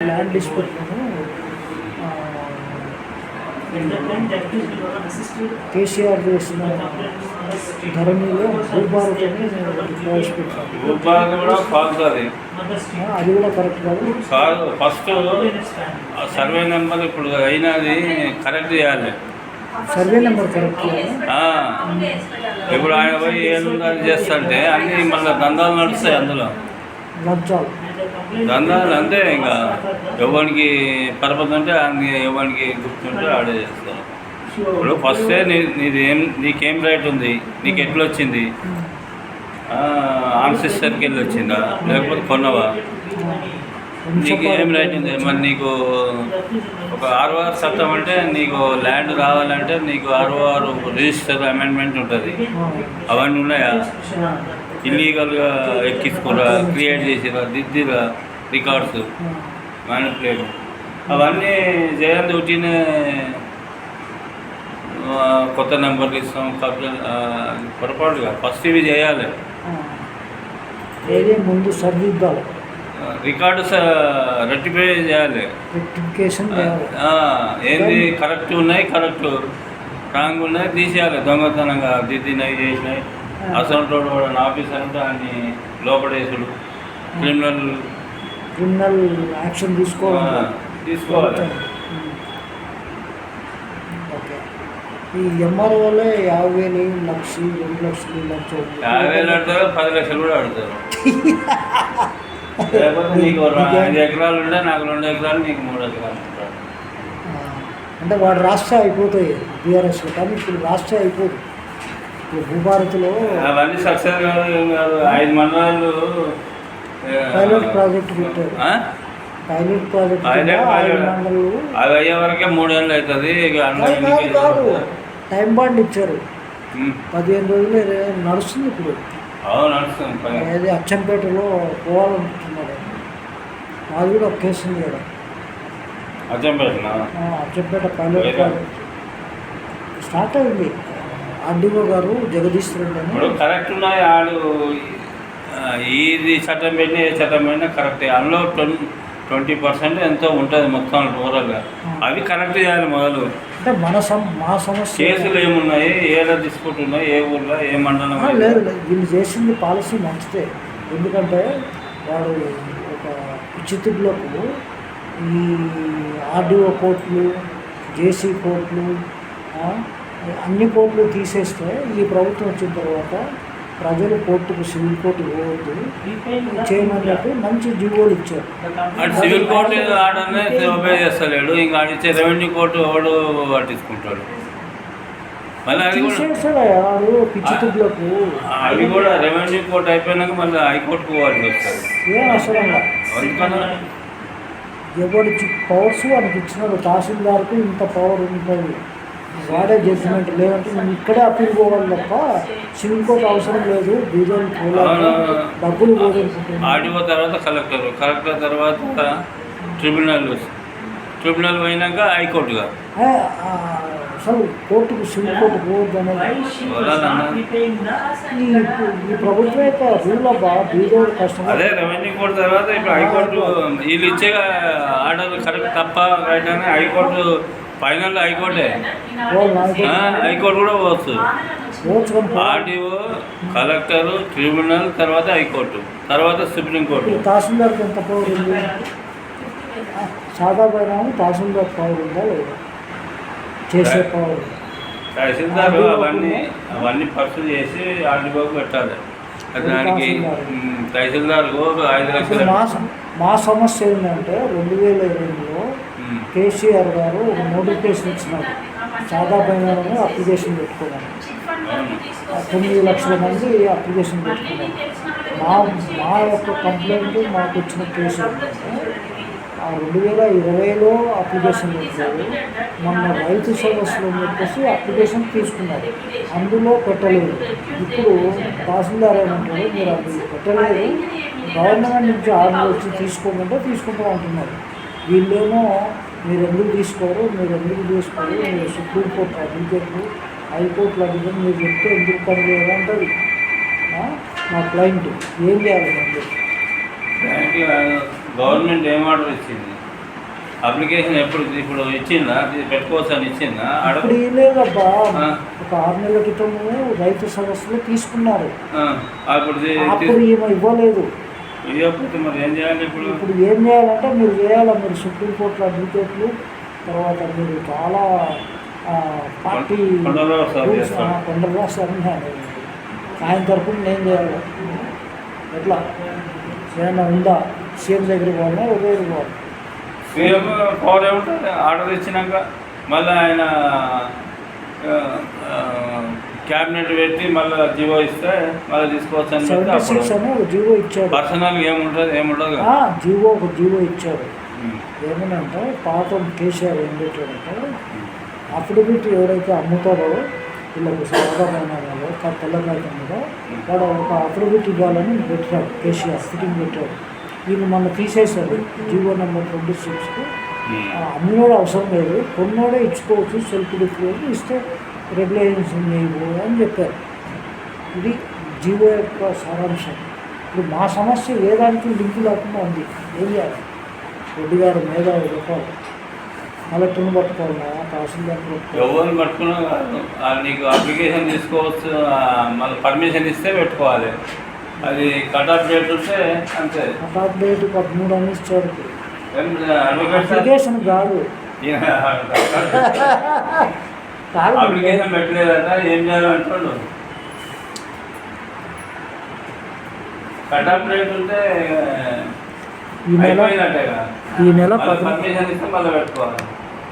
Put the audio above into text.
Land డిస్ప్యూట్లను KCR చేసిన ధరణిలో భూభారతని ప్రవేశపెట్టారు. అది కూడా కరెక్ట్ కాదు. ఫస్ట్ సర్వే నెంబర్ ఇప్పుడు అయినది కరెక్ట్ చేయాలి. సర్వే నెంబర్ కరెక్ట్ ఇప్పుడు ఆయన పోయి ఏముందని చేస్తుంటే అన్నీ మళ్ళీ దందాలు నడుస్తాయి. అందులో లంచాలు దందాలు అంతే. ఇంకా ఎవరికి పరపతి ఉంటే అన్ని ఎవరికి గుర్తుంటే ఆడే చేస్తారు. ఇప్పుడు ఫస్టే నీకేం రైట్ ఉంది, నీకు ఎట్లా వచ్చింది, ఆన్సిస్టర్కి వెళ్ళి వచ్చిందా లేకపోతే కొన్నవా, నీకు ఏం రైట్ ఉంది. మరి నీకు ఒక ROR చట్టం అంటే నీకు ల్యాండ్ రావాలంటే నీకు ROR రిజిస్టర్ అమెండ్మెంట్ ఉంటుంది. అవన్నీ ఉన్నాయా? ఇల్లీగల్గా ఎక్కించుకోరా, క్రియేట్ చేసిరా, దిద్దిరా, రికార్డ్స్ మ్యానిపులేట్ అవన్నీ చేయాలి. ఉట్టినే కొత్త నెంబర్లు ఇస్తాం కబ్జా పొరపాటుగా ఫస్ట్ ఇవి చేయాలి. ముందు సరిదిద్దాలి, రికార్డు రెక్టిఫై చేయాలి. ఏంది కరెక్ట్ ఉన్నాయి, కరెక్ట్ రాంగ్ ఉన్నాయి తీసేయాలి. దొంగతనంగా దిద్దినవి చేసినాయి అసలు రోడ్డు కూడా ఆఫీసర్ అంటే అన్ని లోపడేసుడు, క్రిమినల్ యాక్షన్ తీసుకోవాలి. ఈ MROలే 50,000, 1,00,000, 2,00,000, 1,00,000 50,000 ఆడతారు, 10 లక్షలు కూడా ఆడతారు. లేకపోతే నీకు 5 ఎకరాలు ఉంటే నాకు 2 ఎకరాలు, నీకు 3 ఎకరాలు. అంటే వాడు రాష్ట్ర అయిపోతాయి బీఆర్ఎస్లో, కానీ ఇప్పుడు రాష్ట్ర అయిపోతుంది. ఇప్పుడు భూభారతిలో అవన్నీ సక్సెస్ కాదు. 5 మండలాలు పైలట్ ప్రాజెక్ట్ పెట్టారు. పైలట్ ప్రాజెక్ట్ అవి అయ్యే వరకే 3 ఏళ్ళు అవుతుంది. కాదు, టైం బాండ్ ఇచ్చారు. 15 రోజులు నడుస్తుంది. ఇప్పుడు నడుస్తుంది. ఏది అచ్చంపేటలో పోవాలనుకుంటున్నారు. అది కూడా ఒక కేసు ఉంది కదా, అచ్చంపేట పైలట్ ప్రాజెక్ట్ స్టార్ట్ అయింది. RDO గారు జగదీష్ రెడ్డి అని కరెక్ట్ ఉన్నాయి. ఆడు ఇది చట్టం పెట్టినా ఏ చట్టం పెట్టినా కరెక్టే. అందులో 20% ఎంతో ఉంటుంది మొత్తం ఓవరాల్గా. అవి కరెక్ట్ చేయాలి మొదలు. అంటే మా సమస్య కేసులు ఏమున్నాయి, ఏదో డిస్ప్యూట్ ఉన్నాయి, ఏ ఊర్లో ఏ మండలం లేదు. వీళ్ళు చేసింది పాలసీ మంచిదే. ఎందుకంటే వాడు ఒక చిత్తులకు ఈ RDO కోర్టులు, JC కోర్టులు, అన్ని కోర్టులు తీసేస్తే ఈ ప్రభుత్వం వచ్చిన తర్వాత ప్రజలు కోర్టుకు, సివిల్ కోర్టుకు పోవద్దు చేయమని చెప్పి మంచి జీవోలు ఇచ్చారు. సివిల్ కోర్టు ఆర్డర్నే ఒబే చేస్తలేడు. ఇంకా ఆడిచ్చే రెవెన్యూ కోర్టు ఎవడు పట్టించుకుంటాడు. మళ్ళీ అది వాడు పిచ్చితులకు అవి కూడా రెవెన్యూ కోర్టు అయిపోయినాక మళ్ళీ హైకోర్టుకు పోవాల్సి వస్తుంది. ఏం అసలు ఎవడి పవర్స్ వాడికి ఇచ్చినాడు. తహసీల్దార్కు ఇంత పవర్ ఉంటుంది, వాడే జడ్జిమెంట్. లేదంటే నేను ఇక్కడే అప్పీల్ పోవాలి తప్ప సివిల్ కోర్టు అవసరం లేదు. బీజేపీ డబ్బులు పోదనుకుంటున్నాను. RDO తర్వాత కలెక్టర్ తర్వాత ట్రిబ్యునల్ పోయినాక హైకోర్టుగా అసలు కోర్టుకు, సివిల్ కోర్టు పోవద్దు అనేది ఈ ప్రభుత్వం యొక్క రూల్ అబ్బా. బీజేపీ కష్టం. అదే రెవెన్యూ కోర్టు తర్వాత ఇప్పుడు హైకోర్టు వీళ్ళు ఇచ్చే ఆర్డర్ కరెక్ట్ తప్ప రైట్ అని హైకోర్టు ఫైనల్. హైకోర్టే, హైకోర్టు కూడా పోవచ్చు. RDO, కలెక్టర్, ట్రిబ్యునల్ తర్వాత హైకోర్టు, తర్వాత సుప్రీంకోర్టు. తహసీల్దార్కి ఎంత పవర్ ఉంది? సాదా పైన తహసీల్దార్ పవర్ ఉందా లేదా? చేసే పవర్ తహసీల్దార్ అవన్నీ పర్సన్ చేసి RDOకి పెట్టాలి. దానికి తహసీల్దార్కు 5 లక్షలు. మా సమస్య ఏంటంటే 2020లో కేసీఆర్ గారు ఒక నోటిఫికేషన్ ఇచ్చినారు. సాదా పైన అప్లికేషన్ పెట్టుకోవాలి. 9 లక్షల మంది అప్లికేషన్ పెట్టుకున్నారు. మా యొక్క కంప్లైంట్ మాకు వచ్చిన కేసు ఏంటంటే 2020లో అప్లికేషన్ పెట్టారు. మొన్న రైతు సమస్యలు అని చెప్పేసి అప్లికేషన్ తీసుకున్నారు, అందులో పెట్టలేదు. ఇప్పుడు తహసీల్దార్ ఏమంటారు, మీరు అది పెట్టలేదు, గవర్నమెంట్ నుంచి ఆర్డర్ వచ్చి తీసుకోమంటే తీసుకుంటాం అంటున్నారు. వీళ్ళేమో మీరు ఎందుకు తీసుకోరు, మీరు సుప్రీంకోర్టు అడ్వకేట్లు, హైకోర్టులు అడ్వకేట్ మీరు చెప్తే ఎందుకు పని లేదంటారు మా క్లయింట్. ఏం చేయాలి? గవర్నమెంట్ ఏం ఆర్డర్ ఇచ్చింది? అప్లికేషన్ ఎప్పుడు ఇప్పుడు ఇచ్చిందా పెట్టుకోవచ్చు అని ఇచ్చిందా ఇప్పుడు లేదబ్బా, ఆ. ఒక 6 నెలల క్రితము రైతు సదస్సులో తీసుకున్నారు. అప్పుడు అప్పుడు ఈమె ఇవ్వలేదు. ఇవ్వకపోతే మరి ఏం చేయాలి ఇప్పుడు? ఇప్పుడు ఏం చేయాలంటే మీరు చేయాలి, మీరు సుప్రీంకోర్టులో అడ్వకేట్లు, తర్వాత మీరు చాలా పార్టీ కొండరాశారని ఆయన తరఫున నేను చేయాలి. ఎట్లా ఏమైనా ఉందా? సీఎం దగ్గరికి పోవాలా, ఎవరి పోవాలి? సీఎం పవర్ ఏముంటుంది? ఆర్డర్ ఇచ్చినాక మళ్ళీ ఆయన క్యాబినెట్ పెట్టి మళ్ళీ జీవో ఇస్తే మళ్ళీ తీసుకోవచ్చు అని చెప్తే 76 అని ఒక జీవో ఇచ్చాడు. పర్సనల్ ఏముండదు జీవో ఒక జీవో ఇచ్చాడు. ఏమనంటే పాత కేసీఆర్ ఏం పెట్టాడంటే అఫిడవిట్ ఎవరైతే అమ్ముతారో వీళ్ళకి సాధారణ వాళ్ళు తెల్లకాయతం మీద వాడు ఒక అఫిడవిట్ ఇవ్వాలని పెట్టాడు. కేసీఆర్ ఫిటింగ్ పెట్టాడు. ఈయన మొన్న తీసేశాడు జీవో నెంబర్ 26కు. అమ్మినోడు అవసరం లేదు, కొన్నోడే ఇచ్చుకోవచ్చు, సెల్ఫ్ డిక్లేర్ ఇస్తే రెగ్యులేషన్స్ లేవు అని చెప్పారు. ఇది జీవో యొక్క సారాంశం. ఇప్పుడు మా సమస్య ఏ దానికి లింకు లేకుండా ఉంది. ఏం చేయాలి? రెడ్డి గారు మేధావి చెప్పాలి, కలెక్టర్ని పట్టుకోవాలా, తహసీల్దార్ ఎవరిని పట్టుకున్నా నీకు అప్లికేషన్ తీసుకోవచ్చు, మళ్ళీ పర్మిషన్ ఇస్తే పెట్టుకోవాలి. అది కట్ ఆఫ్ డేట్ ఉంటే అంతే. కట్ ఆఫ్ డేట్ 13 అని ఇచ్చారు. అప్లికేషన్ కాదు అప్లికేషన్ పెట్టలేదట, ఏం చేయాలంటాడు? కట్ ఆఫ్ డేట్ ఉంటే ఈ నెల అయిపోయినట్టేగా. ఈ నెల పర్మిషన్ ఇస్తే మళ్ళీ పెట్టుకోవాలి.